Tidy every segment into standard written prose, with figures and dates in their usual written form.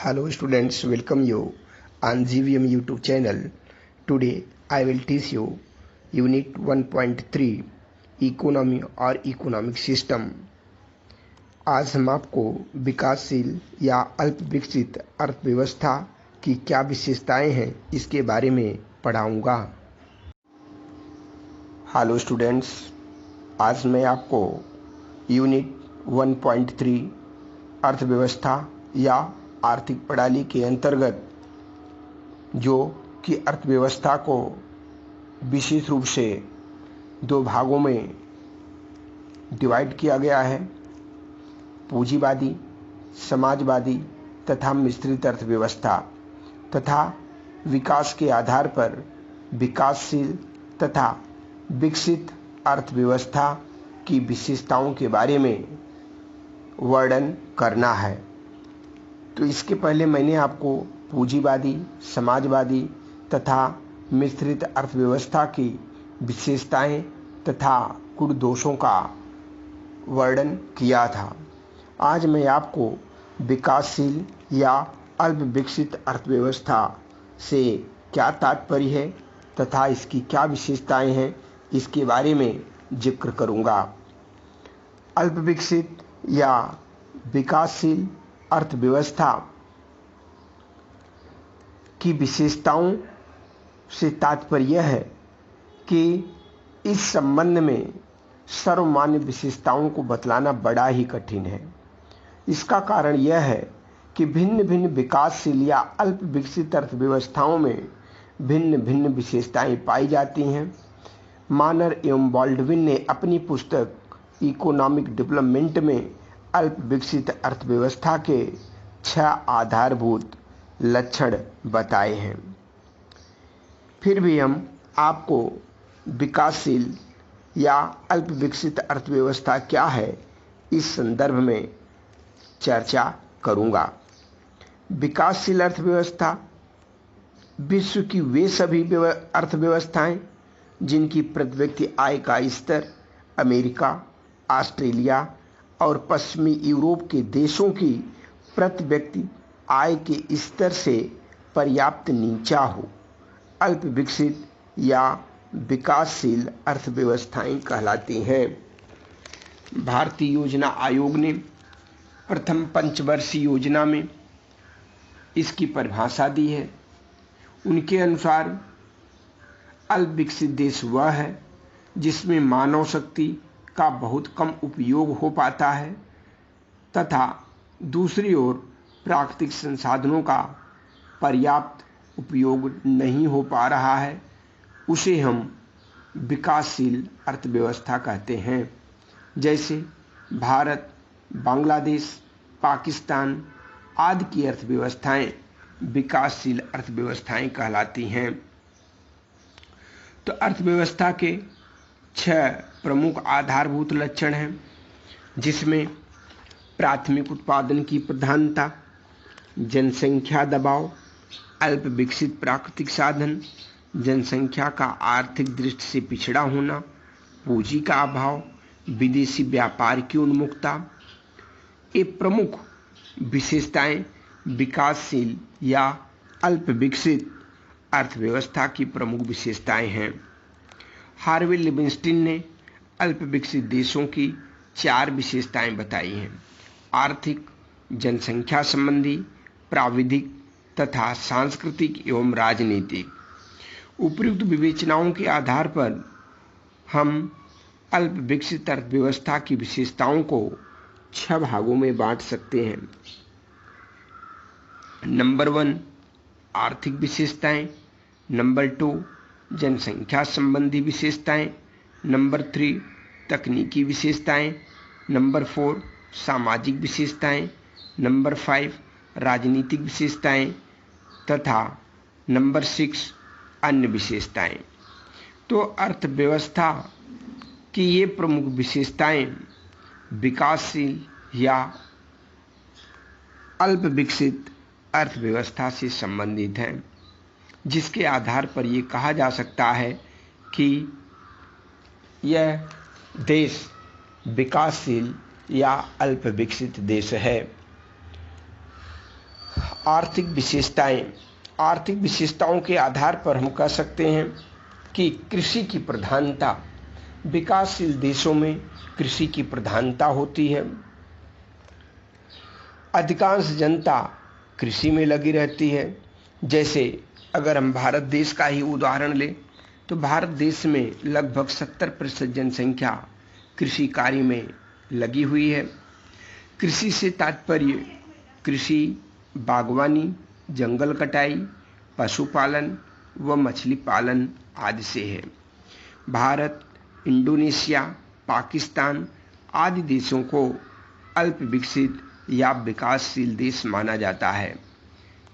Hello students, welcome you on GVM YouTube channel. Today I will teach you Unit 1.3 Economy और Economic System. आज हम आपको विकासशील या अल्प विकसित अर्थव्यवस्था की क्या विशेषताएं हैं इसके बारे में पढ़ाऊंगा। हेलो स्टूडेंट्स, आज मैं आपको यूनिट 1.3 अर्थव्यवस्था या आर्थिक प्रणाली के अंतर्गत जो कि अर्थव्यवस्था को विशेष रूप से दो भागों में डिवाइड किया गया है, पूंजीवादी, समाजवादी तथा मिश्रित अर्थव्यवस्था, तथा विकास के आधार पर विकासशील तथा विकसित अर्थव्यवस्था की विशेषताओं के बारे में वर्णन करना है। तो इसके पहले मैंने आपको पूंजीवादी, समाजवादी तथा मिश्रित अर्थव्यवस्था की विशेषताएं तथा कुछ दोषों का वर्णन किया था। आज मैं आपको विकासशील या अल्प विकसित अर्थव्यवस्था से क्या तात्पर्य है तथा इसकी क्या विशेषताएं हैं इसके बारे में जिक्र करूंगा। अल्प विकसित या विकासशील अर्थव्यवस्था की विशेषताओं से तात्पर्य है कि इस संबंध में सर्वमान्य विशेषताओं को बतलाना बड़ा ही कठिन है। इसका कारण यह है कि भिन्न भिन्न विकासशील या अल्प विकसित अर्थव्यवस्थाओं में भिन्न भिन्न विशेषताएं पाई जाती हैं। मानर एवं बॉल्डविन ने अपनी पुस्तक इकोनॉमिक डेवलपमेंट में अल्प विकसित अर्थव्यवस्था के 6 आधारभूत लक्षण बताए हैं। फिर भी हम आपको विकासशील या अल्प विकसित अर्थव्यवस्था क्या है इस संदर्भ में चर्चा करूंगा। विकासशील अर्थव्यवस्था विश्व की वे सभी अर्थव्यवस्थाएं जिनकी प्रति व्यक्ति आय का स्तर अमेरिका, ऑस्ट्रेलिया और पश्चिमी यूरोप के देशों की प्रति व्यक्ति आय के स्तर से पर्याप्त नीचा हो, अल्प विकसित या विकासशील अर्थव्यवस्थाएं कहलाती हैं। भारतीय योजना आयोग ने प्रथम पंचवर्षीय योजना में इसकी परिभाषा दी है। उनके अनुसार अल्प विकसित देश वह है जिसमें मानव शक्ति का बहुत कम उपयोग हो पाता है तथा दूसरी ओर प्राकृतिक संसाधनों का पर्याप्त उपयोग नहीं हो पा रहा है, उसे हम विकासशील अर्थव्यवस्था कहते हैं। जैसे भारत, बांग्लादेश, पाकिस्तान आदि की अर्थव्यवस्थाएं विकासशील अर्थव्यवस्थाएं कहलाती हैं। तो अर्थव्यवस्था के 6 प्रमुख आधारभूत लक्षण हैं, जिसमें प्राथमिक उत्पादन की प्रधानता, जनसंख्या दबाव, अल्प विकसित प्राकृतिक साधन, जनसंख्या का आर्थिक दृष्टि से पिछड़ा होना, पूंजी का अभाव, विदेशी व्यापार की उन्मुखता। ये प्रमुख विशेषताएं विकासशील या अल्प विकसित अर्थव्यवस्था की प्रमुख विशेषताएं हैं। हार्वे लिविंगस्टीन ने अल्प विकसित देशों की 4 विशेषताएं बताई हैं: आर्थिक, जनसंख्या संबंधी, प्राविधिक तथा सांस्कृतिक एवं राजनीतिक। उपयुक्त विवेचनाओं के आधार पर हम अल्प विकसित अर्थव्यवस्था की विशेषताओं को 6 भागों में बांट सकते हैं। नंबर 1 आर्थिक विशेषताएं, नंबर 2 जनसंख्या संबंधी विशेषताएं, नंबर 3 तकनीकी विशेषताएं, नंबर 4 सामाजिक विशेषताएं, नंबर 5 राजनीतिक विशेषताएं तथा नंबर 6 अन्य विशेषताएं। तो अर्थव्यवस्था की ये प्रमुख विशेषताएं विकासशील या अल्प विकसित अर्थव्यवस्था से संबंधित हैं, जिसके आधार पर ये कहा जा सकता है कि यह देश विकासशील या अल्प विकसित देश है। आर्थिक विशेषताएं। आर्थिक विशेषताओं के आधार पर हम कह सकते हैं कि कृषि की प्रधानता, विकासशील देशों में कृषि की प्रधानता होती है। अधिकांश जनता कृषि में लगी रहती है। जैसे अगर हम भारत देश का ही उदाहरण लें तो भारत देश में लगभग 70% जनसंख्या कृषि कार्य में लगी हुई है। कृषि से तात्पर्य कृषि, बागवानी, जंगल कटाई, पशुपालन व मछली पालन आदि से है। भारत, इंडोनेशिया, पाकिस्तान आदि देशों को अल्प विकसित या विकासशील देश माना जाता है,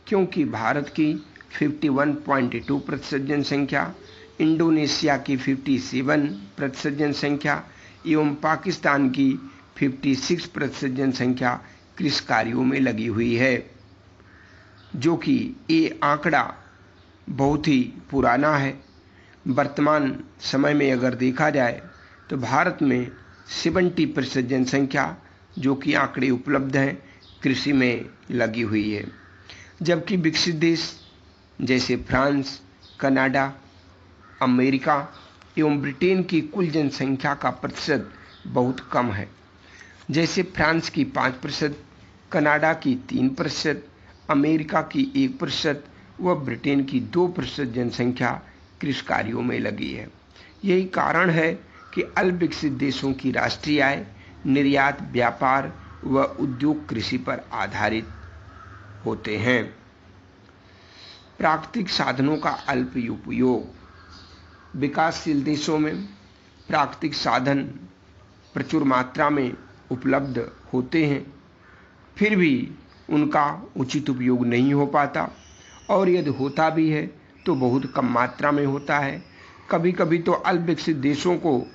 क्योंकि भारत की 51.2% जनसंख्या, इंडोनेशिया की 57% जनसंख्या एवं पाकिस्तान की 56% जनसंख्या कृषि कार्यों में लगी हुई है, जो कि ये आंकड़ा बहुत ही पुराना है। वर्तमान समय में अगर देखा जाए तो भारत में 70% जनसंख्या, जो कि आंकड़े उपलब्ध हैं, कृषि में लगी हुई है। जबकि विकसित देश जैसे फ्रांस, कनाडा, अमेरिका एवं ब्रिटेन की कुल जनसंख्या का प्रतिशत बहुत कम है। जैसे फ्रांस की 5%, कनाडा की 3%, अमेरिका की 1% व ब्रिटेन की 2% जनसंख्या कृषि कार्यों में लगी है। यही कारण है कि अल्प विकसित देशों की राष्ट्रीय आय, निर्यात, व्यापार व उद्योग कृषि पर आधारित होते हैं। प्राकृतिक साधनों का अल्प उपयोग। विकासशील देशों में प्राकृतिक साधन प्रचुर मात्रा में उपलब्ध होते हैं, फिर भी उनका उचित उपयोग नहीं हो पाता, और यदि होता भी है तो बहुत कम मात्रा में होता है। कभी कभी तो अल्प विकसित देशों को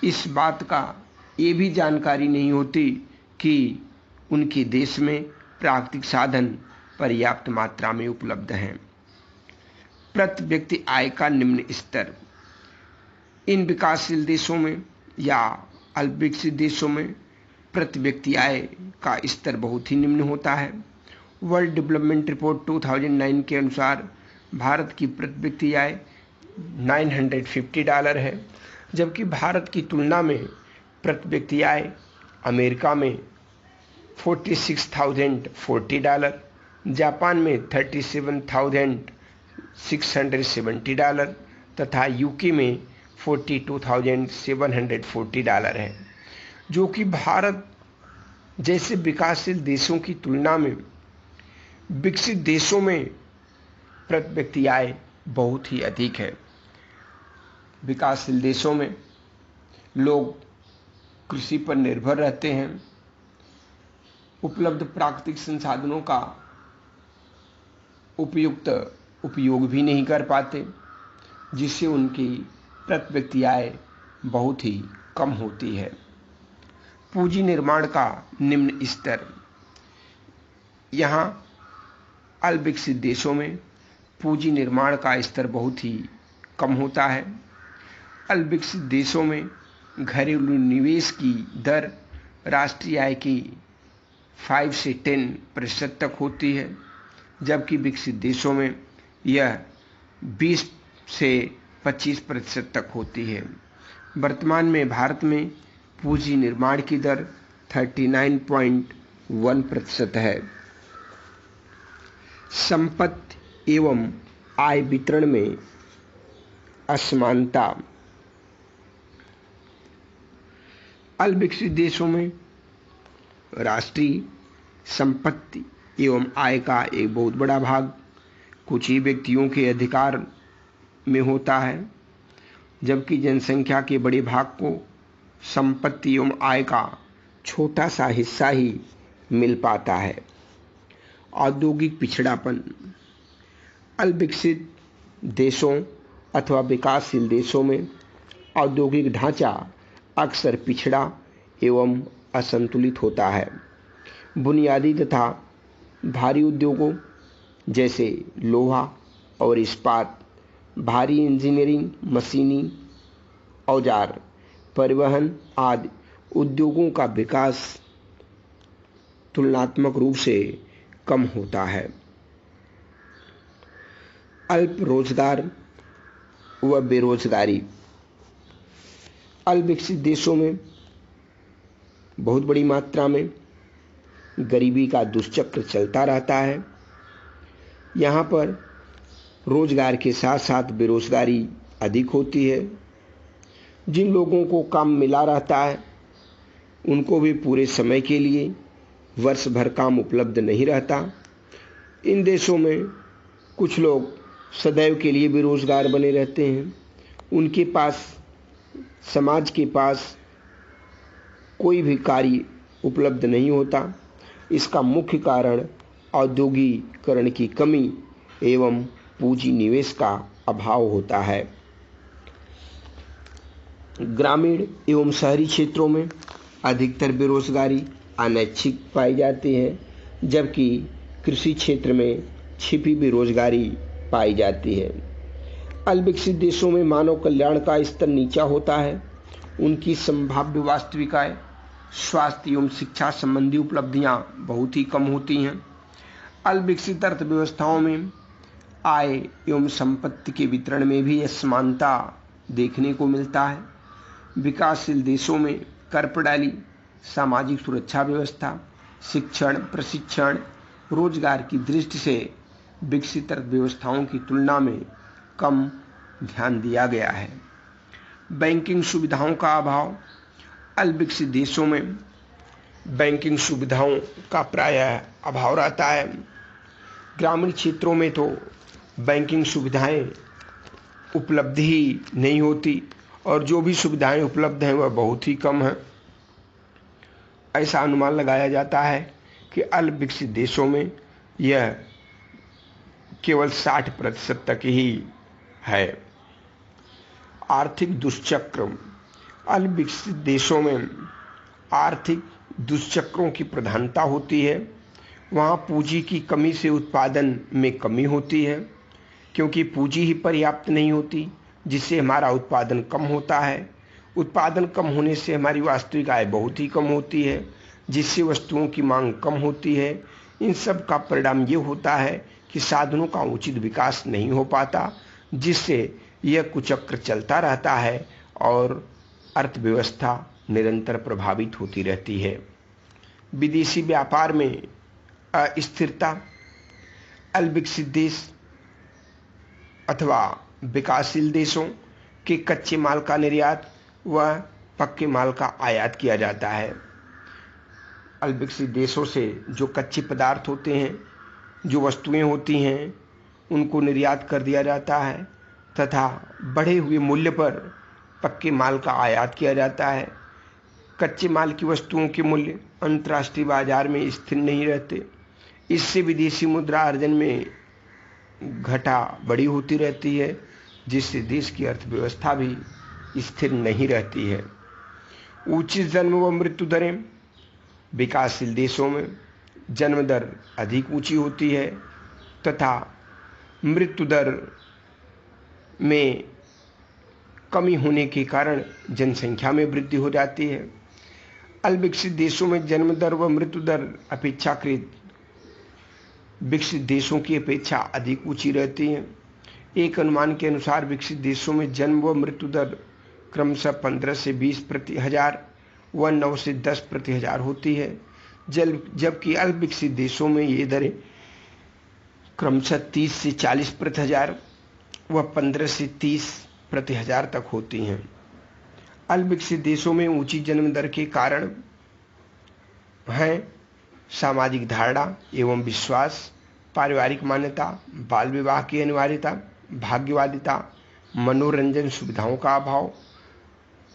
इस बात का ये भी जानकारी नहीं होती कि उनके देश में प्राकृतिक साधन पर्याप्त मात्रा में उपलब्ध हैं। प्रति व्यक्ति आय का निम्न स्तर। इन विकासशील देशों में या अल्प विकसित देशों में प्रति व्यक्ति आय का स्तर बहुत ही निम्न होता है। वर्ल्ड डेवलपमेंट रिपोर्ट 2009 के अनुसार भारत की प्रति व्यक्ति आय $950 है, जबकि भारत की तुलना में प्रति व्यक्ति आय अमेरिका में $46,040, जापान में $37,670 तथा यूके में $42,740 है, जो कि भारत जैसे विकासशील देशों की तुलना में विकसित देशों में प्रति व्यक्ति आय बहुत ही अधिक है। विकासशील देशों में लोग कृषि पर निर्भर रहते हैं, उपलब्ध प्राकृतिक संसाधनों का उपयुक्त उपयोग भी नहीं कर पाते, जिससे उनकी प्रति व्यक्ति आय बहुत ही कम होती है। पूंजी निर्माण का निम्न स्तर। यहाँ अल्प विकसित देशों में पूंजी निर्माण का स्तर बहुत ही कम होता है। अल्प विकसित देशों में घरेलू निवेश की दर राष्ट्रीय आय की 5 से 10% तक होती है, जबकि विकसित देशों में यह 20 से 25% तक होती है। वर्तमान में भारत में पूंजी निर्माण की दर 39.1% है। संपत्ति एवं आय वितरण में असमानता। अल्प विकसित देशों में राष्ट्रीय संपत्ति एवं आय का एक बहुत बड़ा भाग कुछ ही व्यक्तियों के अधिकार में होता है, जबकि जनसंख्या के बड़े भाग को संपत्ति एवं आय का छोटा सा हिस्सा ही मिल पाता है। औद्योगिक पिछड़ापन। अल्प विकसित देशों अथवा विकासशील देशों में औद्योगिक ढांचा अक्सर पिछड़ा एवं असंतुलित होता है। बुनियादी तथा भारी उद्योगों जैसे लोहा और इस्पात, भारी इंजीनियरिंग, मशीनी, औजार, परिवहन आदि उद्योगों का विकास तुलनात्मक रूप से कम होता है। अल्प रोजगार व बेरोजगारी। अल्प विकसित देशों में बहुत बड़ी मात्रा में गरीबी का दुष्चक्र चलता रहता है। यहाँ पर रोजगार के साथ साथ बेरोजगारी अधिक होती है। जिन लोगों को काम मिला रहता है उनको भी पूरे समय के लिए वर्ष भर काम उपलब्ध नहीं रहता। इन देशों में कुछ लोग सदैव के लिए बेरोजगार बने रहते हैं। उनके पास, समाज के पास कोई भी कार्य उपलब्ध नहीं होता। इसका मुख्य कारण औद्योगिकरण की कमी एवं पूंजी निवेश का अभाव होता है। ग्रामीण एवं शहरी क्षेत्रों में अधिकतर बेरोजगारी अनैच्छिक पाई जाती है, जबकि कृषि क्षेत्र में छिपी बेरोजगारी पाई जाती है। अल्प विकसित देशों में मानव कल्याण का स्तर नीचा होता है। उनकी संभाव्य वास्तविक आय, स्वास्थ्य एवं शिक्षा संबंधी उपलब्धियां बहुत ही कम होती हैं। अल्प विकसित अर्थव्यवस्थाओं में आय एवं संपत्ति के वितरण में भी असमानता देखने को मिलता है। विकासशील देशों में कर प्रणाली, सामाजिक सुरक्षा व्यवस्था, शिक्षण, प्रशिक्षण, रोजगार की दृष्टि से विकसित अर्थव्यवस्थाओं की तुलना में कम ध्यान दिया गया है। बैंकिंग सुविधाओं का अभाव। अल्प विकसित देशों में बैंकिंग सुविधाओं का प्रायः अभाव रहता है। ग्रामीण क्षेत्रों में तो बैंकिंग सुविधाएं उपलब्ध ही नहीं होती और जो भी सुविधाएं उपलब्ध हैं वह बहुत ही कम हैं। ऐसा अनुमान लगाया जाता है कि अल्प विकसित देशों में यह केवल 60% तक ही है। आर्थिक दुष्चक्र। अल्प विकसित देशों में आर्थिक दुष्चक्रों की प्रधानता होती है। वहाँ पूंजी की कमी से उत्पादन में कमी होती है, क्योंकि पूंजी ही पर्याप्त नहीं होती, जिससे हमारा उत्पादन कम होता है। उत्पादन कम होने से हमारी वास्तविक आय बहुत ही कम होती है, जिससे वस्तुओं की मांग कम होती है। इन सब का परिणाम ये होता है कि साधनों का उचित विकास नहीं हो पाता, जिससे यह कुचक्र चलता रहता है और अर्थव्यवस्था निरंतर प्रभावित होती रहती है। विदेशी व्यापार में अस्थिरता। अल्प विकसित देश अथवा विकासशील देशों के कच्चे माल का निर्यात व पक्के माल का आयात किया जाता है। अल्प विकसित देशों से जो कच्चे पदार्थ होते हैं, जो वस्तुएं होती हैं, उनको निर्यात कर दिया जाता है तथा बढ़े हुए मूल्य पर पक्के माल का आयात किया जाता है। कच्चे माल की वस्तुओं के मूल्य अंतर्राष्ट्रीय बाजार में स्थिर नहीं रहते। इससे विदेशी मुद्रा अर्जन में घटा बड़ी होती रहती है, जिससे देश की अर्थव्यवस्था भी स्थिर नहीं रहती है। ऊंची जन्म व मृत्यु दरें। विकासशील देशों में जन्म दर अधिक ऊंची होती है तथा मृत्यु दर में कमी होने के कारण जनसंख्या में वृद्धि हो जाती है। अल्प विकसित देशों में जन्म दर व मृत्यु दर अपेक्षाकृत विकसित देशों की अपेक्षा अधिक ऊंची रहती है। एक अनुमान के अनुसार विकसित देशों में जन्म व मृत्यु दर क्रमशः 15 से 20 प्रति हजार व 9 से 10 प्रति हजार होती है, जबकि अल्प विकसित देशों में ये दरें क्रमशः 30 से 40 प्रति हजार व 15 से 30 प्रति हजार तक होती हैं। अल्प विकसित देशों में ऊंची जन्म दर के कारण हैं सामाजिक धारणा एवं विश्वास, पारिवारिक मान्यता, बाल विवाह की अनिवार्यता, भाग्यवादिता, मनोरंजन सुविधाओं का अभाव,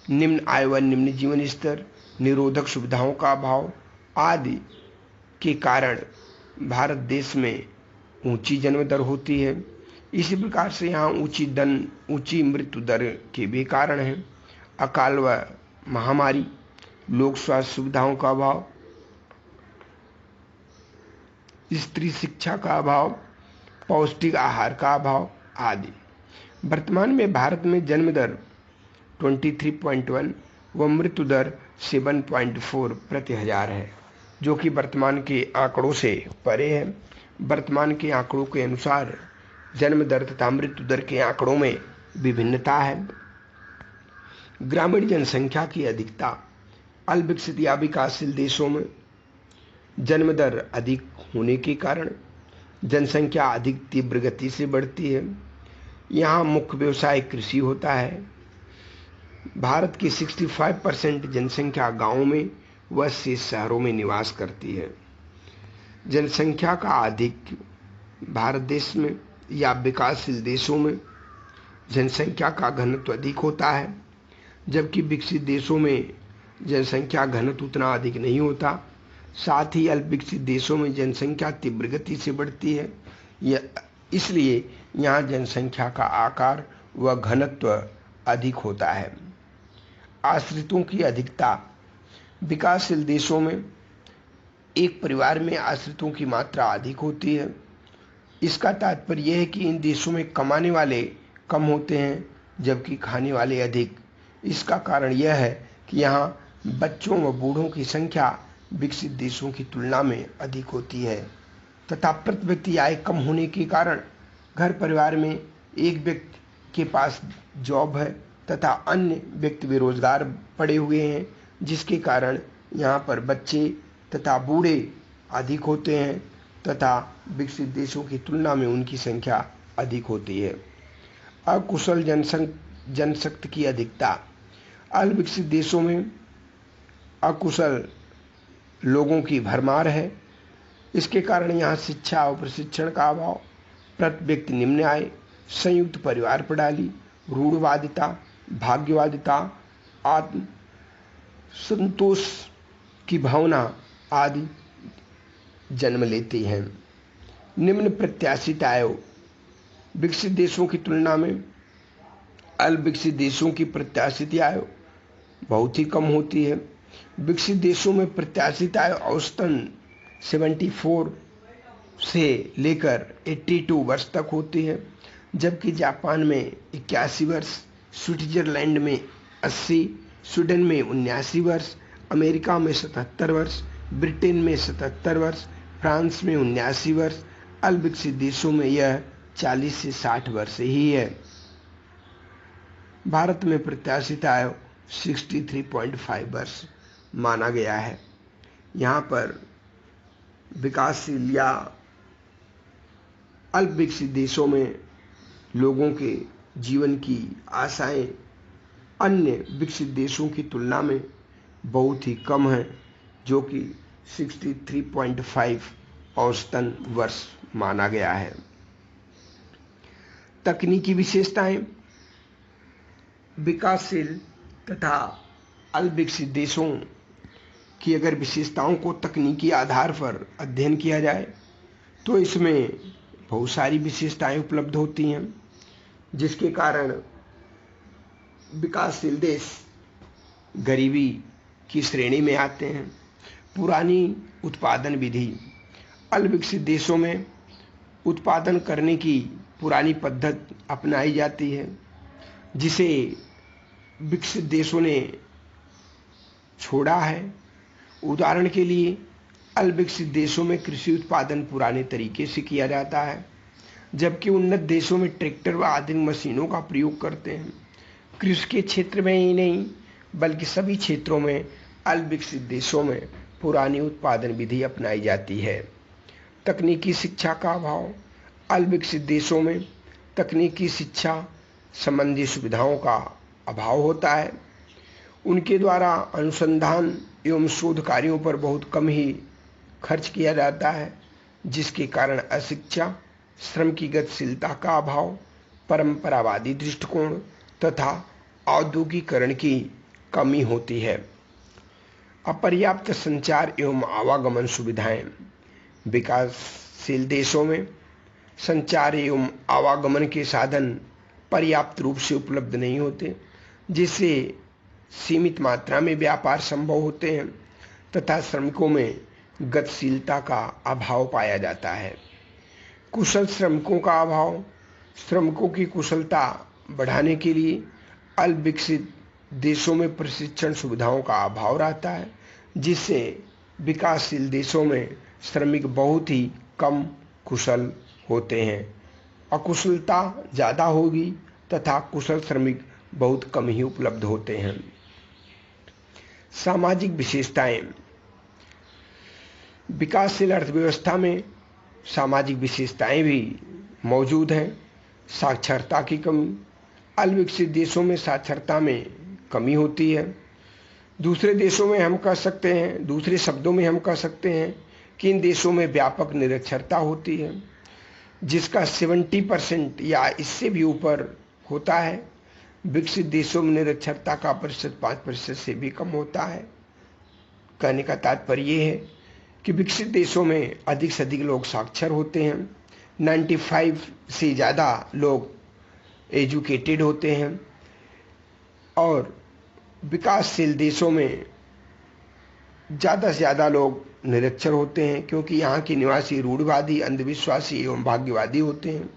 निम्न आय व निम्न जीवन स्तर, निरोधक सुविधाओं का अभाव आदि के कारण भारत देश में ऊंची जन्म दर होती है। इसी प्रकार से यहाँ ऊंची मृत्यु दर के भी कारण हैं अकाल व महामारी, लोक स्वास्थ्य सुविधाओं का अभाव, स्त्री शिक्षा का अभाव, पौष्टिक आहार का अभाव आदि। वर्तमान में भारत में जन्म दर 23.1 व मृत्यु दर 7.4 प्रति हजार है, जो कि वर्तमान के आंकड़ों से परे है। वर्तमान के आंकड़ों के अनुसार जन्म दर तथा मृत्यु दर के आंकड़ों में विभिन्नता है। ग्रामीण जनसंख्या की अधिकता। अल्पविकसित या विकासशील देशों में जन्म दर अधिक होने के कारण जनसंख्या अधिक तीव्र गति से बढ़ती है। यहाँ मुख्य व्यवसाय कृषि होता है। भारत की 65% जनसंख्या गांवों में व शेष शहरों में निवास करती है। जनसंख्या का अधिक भारत देश में या विकासशील देशों में जनसंख्या का घनत्व अधिक होता है, जबकि विकसित देशों में जनसंख्या घनत्व उतना अधिक नहीं होता। साथ ही अल्पविकसित देशों में जनसंख्या तीव्र गति से बढ़ती है, इसलिए यहाँ जनसंख्या का आकार व घनत्व अधिक होता है। आश्रितों की अधिकता। विकासशील देशों में एक परिवार में आश्रितों की मात्रा अधिक होती है। इसका तात्पर्य यह है कि इन देशों में कमाने वाले कम होते हैं जबकि खाने वाले अधिक। इसका कारण यह है कि यहाँ बच्चों व बूढ़ों की संख्या विकसित देशों की तुलना में अधिक होती है तथा प्रति व्यक्ति आय कम होने के कारण घर परिवार में एक व्यक्ति के पास जॉब है तथा अन्य व्यक्ति बेरोजगार पड़े हुए हैं, जिसके कारण यहाँ पर बच्चे तथा बूढ़े अधिक होते हैं तथा विकसित देशों की तुलना में उनकी संख्या अधिक होती है। अकुशल जनशक्ति की अधिकता। अल्पविकसित देशों में अकुशल लोगों की भरमार है। इसके कारण यहाँ शिक्षा और प्रशिक्षण का अभाव, प्रति व्यक्ति निम्न आय, संयुक्त परिवार प्रणाली, रूढ़वादिता, भाग्यवादिता, आत्म संतोष की भावना आदि जन्म लेती हैं। निम्न प्रत्याशित आय। विकसित देशों की तुलना में अल्पविकसित देशों की प्रत्याशित आय बहुत ही कम होती है। विकसित देशों में प्रत्याशित आय औसतन 74 से लेकर 82 वर्ष तक होती है, जबकि जापान में 81 वर्ष, स्विट्जरलैंड में 80, स्वीडन में 79 वर्ष, अमेरिका में 77 वर्ष, ब्रिटेन में 77 वर्ष, फ्रांस में 79 वर्ष, अल्पविकसित देशों में यह 40 से 60 वर्ष ही है। भारत में प्रत्याशित आयु 63.5 वर्ष माना गया है। यहाँ पर विकासशील या अल्प विकसित देशों में लोगों के जीवन की आशाएं अन्य विकसित देशों की तुलना में बहुत ही कम है, जो कि 63.5 औसतन वर्ष माना गया है। तकनीकी विशेषताएं। विकासशील तथा अल्प विकसित देशों की अगर विशेषताओं को तकनीकी आधार पर अध्ययन किया जाए तो इसमें बहुत सारी विशेषताएं उपलब्ध होती हैं, जिसके कारण विकासशील देश गरीबी की श्रेणी में आते हैं। पुरानी उत्पादन विधि। अल्प विकसित देशों में उत्पादन करने की पुरानी पद्धति अपनाई जाती है, जिसे विकसित देशों ने छोड़ा है। उदाहरण के लिए अल्प विकसित देशों में कृषि उत्पादन पुराने तरीके से किया जाता है, जबकि उन्नत देशों में ट्रैक्टर व आधुनिक मशीनों का प्रयोग करते हैं। कृषि के क्षेत्र में ही नहीं बल्कि सभी क्षेत्रों में अल्प विकसित देशों में पुरानी उत्पादन विधि अपनाई जाती है। तकनीकी शिक्षा का अभाव। अल्प विकसित देशों में तकनीकी शिक्षा संबंधी सुविधाओं का अभाव होता है। उनके द्वारा अनुसंधान एवं शोध कार्यों पर बहुत कम ही खर्च किया जाता है, जिसके कारण अशिक्षा, श्रम की गतिशीलता का अभाव, परंपरावादी दृष्टिकोण तथा औद्योगिकरण की कमी होती है। अपर्याप्त संचार एवं आवागमन सुविधाएं। विकासशील देशों में संचार एवं आवागमन के साधन पर्याप्त रूप से उपलब्ध नहीं होते, जिससे सीमित मात्रा में व्यापार संभव होते हैं तथा श्रमिकों में गतिशीलता का अभाव पाया जाता है। कुशल श्रमिकों का अभाव। श्रमिकों की कुशलता बढ़ाने के लिए अल्प विकसित देशों में प्रशिक्षण सुविधाओं का अभाव रहता है, जिससे विकासशील देशों में श्रमिक बहुत ही कम कुशल होते हैं। अकुशलता ज़्यादा होगी तथा कुशल श्रमिक बहुत कम ही उपलब्ध होते हैं। सामाजिक विशेषताएं। विकासशील अर्थव्यवस्था में सामाजिक विशेषताएं भी मौजूद हैं। साक्षरता की कमी। अल्पविकसित देशों में साक्षरता में कमी होती है। दूसरे देशों में हम कह सकते हैं, दूसरे शब्दों में हम कह सकते हैं कि इन देशों में व्यापक निरक्षरता होती है, जिसका 70% या इससे भी ऊपर होता है। विकसित देशों में निरक्षरता का प्रतिशत 5% से भी कम होता है। कहने का तात्पर्य यह है कि विकसित देशों में अधिक से अधिक लोग साक्षर होते हैं। 95 से ज़्यादा लोग एजुकेटेड होते हैं और विकासशील देशों में ज़्यादा से ज़्यादा लोग निरक्षर होते हैं, क्योंकि यहाँ के निवासी रूढ़िवादी, अंधविश्वासी एवं भाग्यवादी होते हैं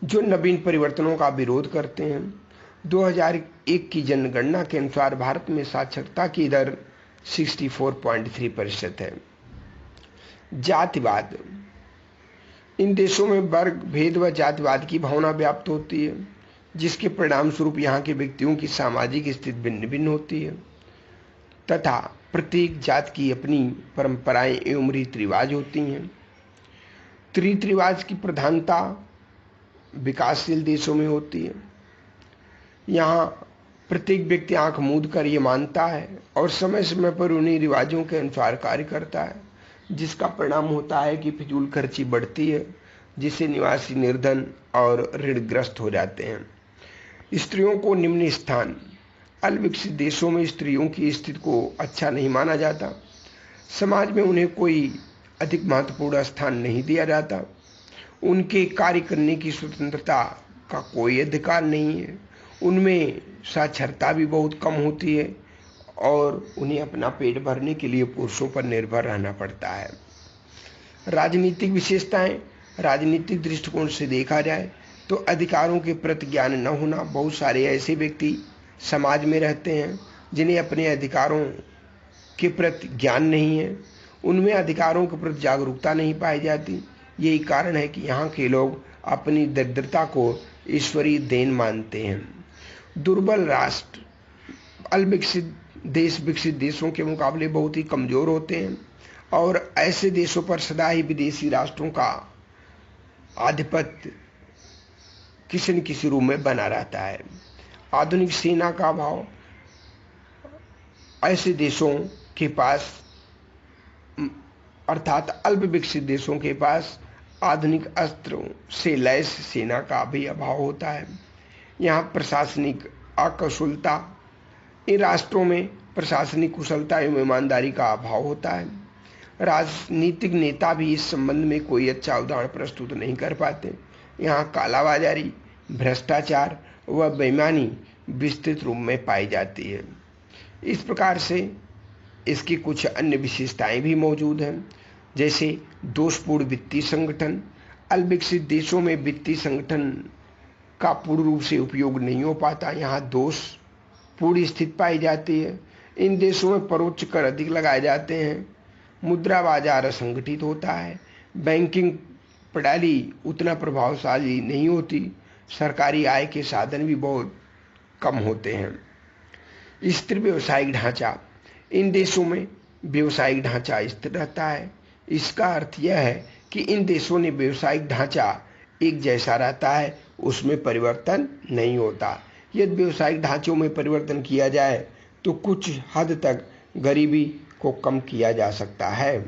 जो नवीन परिवर्तनों का विरोध करते हैं। 2001 की जनगणना के अनुसार भारत में साक्षरता की दर 64.3% है। जातिवाद। इन देशों में वर्ग भेद व जातिवाद की भावना व्याप्त होती है, जिसके परिणाम स्वरूप यहाँ के व्यक्तियों की सामाजिक स्थिति भिन्न भिन्न होती है तथा प्रत्येक जात की अपनी परंपराएं एवं रीति रिवाज होती हैं। रीति रिवाज की प्रधानता विकासशील देशों में होती है। यहाँ प्रत्येक व्यक्ति आंख मूंद कर ये मानता है और समय समय पर उन्हीं रिवाजों के अनुसार कार्य करता है, जिसका परिणाम होता है कि फिजूल खर्ची बढ़ती है, जिससे निवासी निर्धन और ऋणग्रस्त हो जाते हैं। स्त्रियों को निम्न स्थान। अल्पविकसित देशों में स्त्रियों की स्थिति को अच्छा नहीं माना जाता। समाज में उन्हें कोई अधिक महत्वपूर्ण स्थान नहीं दिया जाता। उनके कार्य करने की स्वतंत्रता का कोई अधिकार नहीं है। उनमें साक्षरता भी बहुत कम होती है और उन्हें अपना पेट भरने के लिए पुरुषों पर निर्भर रहना पड़ता है। राजनीतिक विशेषताएं। राजनीतिक दृष्टिकोण से देखा जाए तो अधिकारों के प्रति ज्ञान न होना। बहुत सारे ऐसे व्यक्ति समाज में रहते हैं जिन्हें अपने अधिकारों के प्रति ज्ञान नहीं है, उनमें अधिकारों के प्रति जागरूकता नहीं पाई जाती। यही कारण है कि यहाँ के लोग अपनी दरिद्रता को ईश्वरीय देन मानते हैं। दुर्बल राष्ट्र। अल्पविकसित देश विकसित देशों के मुकाबले बहुत ही कमजोर होते हैं और ऐसे देशों पर सदा ही विदेशी राष्ट्रों का आधिपत्य किसी न किसी रूप में बना रहता है। आधुनिक सेना का अभाव। ऐसे देशों के पास अर्थात अल्प विकसित देशों के पास आधुनिक अस्त्रों से लैस सेना का भी अभाव होता है। यहाँ प्रशासनिक अकुशलता। इन राष्ट्रों में प्रशासनिक कुशलता एवं ईमानदारी का अभाव होता है। राजनीतिक नेता भी इस संबंध में कोई अच्छा उदाहरण प्रस्तुत नहीं कर पाते। यहाँ कालाबाजारी, भ्रष्टाचार व बेईमानी विस्तृत रूप में पाई जाती है। इस प्रकार से इसकी कुछ अन्य विशेषताएं भी मौजूद हैं, जैसे दोषपूर्ण वित्तीय संगठन। अल्पविकसित देशों में वित्तीय संगठन का पूर्ण रूप से उपयोग नहीं हो पाता। यहाँ दोषपूर्ण स्थिति पाई जाती है। इन देशों में परोक्ष कर अधिक लगाए जाते हैं। मुद्रा बाजार असंगठित होता है। बैंकिंग प्रणाली उतना प्रभावशाली नहीं होती। सरकारी आय के साधन भी बहुत कम होते हैं। स्थिर व्यवसायिक ढांचा। इन देशों में व्यवसायिक ढांचा स्थिर रहता है। इसका अर्थ यह है कि इन देशों में व्यवसायिक ढांचा एक जैसा रहता है, उसमें परिवर्तन नहीं होता। यदि व्यवसायिक ढांचों में परिवर्तन किया जाए तो कुछ हद तक गरीबी को कम किया जा सकता है।